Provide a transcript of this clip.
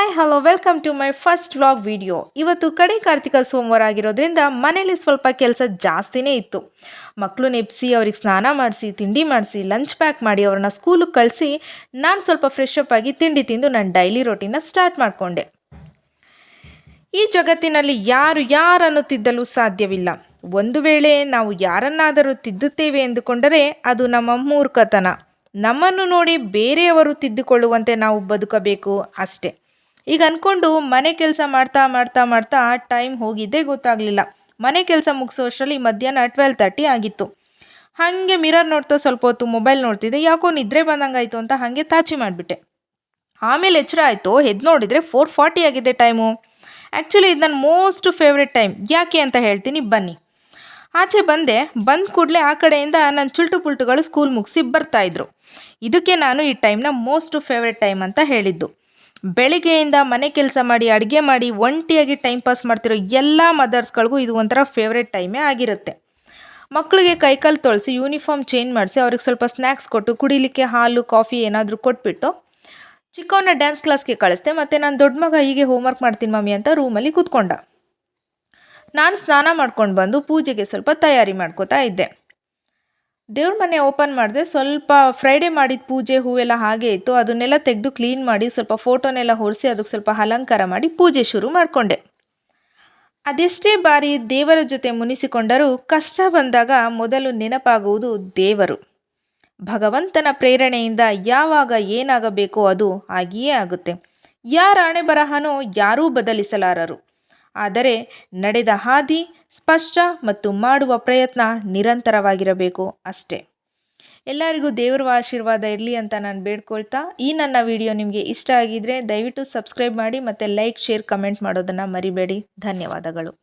Hi hello welcome to my first vlog video. ಇವತ್ತು ಕಡೆ ಕಾರ್ತಿಕ ಸೋಮವಾರ ಆಗಿರೋದ್ರಿಂದ ಮನೇಲಿ ಸ್ವಲ್ಪ ಕೆಲಸ ಜಾಸ್ತಿನೇ ಇತ್ತು. ಮಕ್ಕಳು ಎಬ್ಬಿಸಿ ಅವ್ರಿಗೆ ಸ್ನಾನ ಮಾಡಿಸಿ ತಿಂಡಿ ಮಾಡಿಸಿ ಲಂಚ್ ಪ್ಯಾಕ್ ಮಾಡಿ ಅವ್ರನ್ನ ಸ್ಕೂಲಿಗೆ ಕಳಿಸಿ ನಾನು ಸ್ವಲ್ಪ ಫ್ರೆಶ್ ಅಪ್ ಆಗಿ ತಿಂಡಿ ತಿಂದು ನನ್ನ ಡೈಲಿ ರೋಟೀನ ಸ್ಟಾರ್ಟ್ ಮಾಡಿಕೊಂಡೆ. ಈ ಜಗತ್ತಿನಲ್ಲಿ ಯಾರನ್ನು ತಿದ್ದಲು ಸಾಧ್ಯವಿಲ್ಲ. ಒಂದು ವೇಳೆ ನಾವು ಯಾರನ್ನಾದರೂ ತಿದ್ದುತ್ತೇವೆ ಎಂದುಕೊಂಡರೆ ಅದು ನಮ್ಮ ಮೂರ್ಖತನ. ನಮ್ಮನ್ನು ನೋಡಿ ಬೇರೆಯವರು ತಿದ್ದುಕೊಳ್ಳುವಂತೆ ನಾವು ಬದುಕಬೇಕು ಅಷ್ಟೇ. ಈಗ ಅಂದ್ಕೊಂಡು ಮನೆ ಕೆಲಸ ಮಾಡ್ತಾ ಮಾಡ್ತಾ ಮಾಡ್ತಾ ಟೈಮ್ ಹೋಗಿದ್ದೇ ಗೊತ್ತಾಗಲಿಲ್ಲ. ಮನೆ ಕೆಲಸ ಮುಗಿಸೋ ಅಷ್ಟರಲ್ಲಿ ಮಧ್ಯಾಹ್ನ 12:30 ಆಗಿತ್ತು. ಹಾಗೆ ಮಿರರ್ ನೋಡ್ತಾ ಸ್ವಲ್ಪ ಹೊತ್ತು ಮೊಬೈಲ್ ನೋಡ್ತಿದ್ದೆ. ಯಾಕೋ ನಿದ್ರೆ ಬಂದಂಗಾಯಿತು ಅಂತ ಹಾಗೆ ತಾಚಿ ಮಾಡಿಬಿಟ್ಟೆ. ಆಮೇಲೆ ಎಚ್ಚರ ಆಯಿತು, ಎದ್ದು ನೋಡಿದರೆ 4:40 ಆಗಿದೆ ಟೈಮು. ಆ್ಯಕ್ಚುಲಿ ಇದು ನನ್ನ ಮೋಸ್ಟ್ ಫೇವ್ರೆಟ್ ಟೈಮ್. ಯಾಕೆ ಅಂತ ಹೇಳ್ತೀನಿ ಬನ್ನಿ. ಆಚೆ ಬಂದ ಕೂಡಲೇ ಆ ಕಡೆಯಿಂದ ನನ್ನ ಚುಲ್ಟು ಪುಲ್ಟುಗಳು ಸ್ಕೂಲ್ ಮುಗಿಸಿ ಬರ್ತಾಯಿದ್ರು. ಇದಕ್ಕೆ ನಾನು ಈ ಟೈಮ್ನ ಮೋಸ್ಟ್ ಫೇವ್ರೆಟ್ ಟೈಮ್ ಅಂತ ಹೇಳಿದ್ದು. ಬೆಳಿಗ್ಗೆಯಿಂದ ಮನೆ ಕೆಲಸ ಮಾಡಿ ಅಡುಗೆ ಮಾಡಿ ಒಂಟಿಯಾಗಿ ಟೈಮ್ ಪಾಸ್ ಮಾಡ್ತಿರೋ ಎಲ್ಲ ಮದರ್ಸ್ಗಳಿಗೂ ಇದು ಒಂಥರ ಫೇವ್ರೆಟ್ ಟೈಮೇ ಆಗಿರುತ್ತೆ. ಮಕ್ಕಳಿಗೆ ಕೈಕಾಲು ತೊಳೆಸಿ ಯೂನಿಫಾರ್ಮ್ ಚೇಂಜ್ ಮಾಡಿಸಿ ಅವ್ರಿಗೆ ಸ್ವಲ್ಪ ಸ್ನ್ಯಾಕ್ಸ್ ಕೊಟ್ಟು ಕುಡಿಲಿಕ್ಕೆ ಹಾಲು ಕಾಫಿ ಏನಾದರೂ ಕೊಟ್ಬಿಟ್ಟು ಚಿಕ್ಕವನ್ನ ಡ್ಯಾನ್ಸ್ ಕ್ಲಾಸ್ಗೆ ಕಳಿಸ್ದೆ. ಮತ್ತು ನಾನು ದೊಡ್ಡ ಮಗ ಹೀಗೆ ಹೋಮ್ವರ್ಕ್ ಮಾಡ್ತೀನಿ ಮಮ್ಮಿ ಅಂತ ರೂಮಲ್ಲಿ ಕೂತ್ಕೊಂಡ. ನಾನು ಸ್ನಾನ ಮಾಡ್ಕೊಂಡು ಬಂದು ಪೂಜೆಗೆ ಸ್ವಲ್ಪ ತಯಾರಿ ಮಾಡ್ಕೋತಾ ಇದ್ದೆ. ದೇವ್ರ ಮನೆ ಓಪನ್ ಮಾಡಿದೆ. ಸ್ವಲ್ಪ ಫ್ರೈಡೇ ಮಾಡಿದ ಪೂಜೆ ಹೂವೆಲ್ಲ ಹಾಗೆ ಇತ್ತು. ಅದನ್ನೆಲ್ಲ ತೆಗೆದು ಕ್ಲೀನ್ ಮಾಡಿ ಸ್ವಲ್ಪ ಫೋಟೋನೆಲ್ಲ ಹೊರಿಸಿ ಅದಕ್ಕೆ ಸ್ವಲ್ಪ ಅಲಂಕಾರ ಮಾಡಿ ಪೂಜೆ ಶುರು ಮಾಡಿಕೊಂಡೆ. ಅದೆಷ್ಟೇ ಬಾರಿ ದೇವರ ಜೊತೆ ಮುನಿಸಿಕೊಂಡರೂ ಕಷ್ಟ ಬಂದಾಗ ಮೊದಲು ನೆನಪಾಗುವುದು ದೇವರು. ಭಗವಂತನ ಪ್ರೇರಣೆಯಿಂದ ಯಾವಾಗ ಏನಾಗಬೇಕೋ ಅದು ಆಗಿಯೇ ಆಗುತ್ತೆ. ಯಾರ ಹಣೆ ಬರಹನೋ ಯಾರೂ ಬದಲಿಸಲಾರರು. ಆದರೆ ನಡೆದ ಹಾದಿ ಸ್ಪಷ್ಟ ಮತ್ತು ಮಾಡುವ ಪ್ರಯತ್ನ ನಿರಂತರವಾಗಿರಬೇಕು ಅಷ್ಟೇ. ಎಲ್ಲರಿಗೂ ದೇವರ ಆಶೀರ್ವಾದ ಇರಲಿ ಅಂತ ನಾನು ಬೇಡ್ಕೊಳ್ತಾ, ಈ ನನ್ನ ವಿಡಿಯೋ ನಿಮಗೆ ಇಷ್ಟ ಆಗಿದ್ರೆ ದಯವಿಟ್ಟು ಸಬ್ಸ್ಕ್ರೈಬ್ ಮಾಡಿ ಮತ್ತು ಲೈಕ್ ಶೇರ್ ಕಮೆಂಟ್ ಮಾಡೋದನ್ನು ಮರಿಬೇಡಿ. ಧನ್ಯವಾದಗಳು.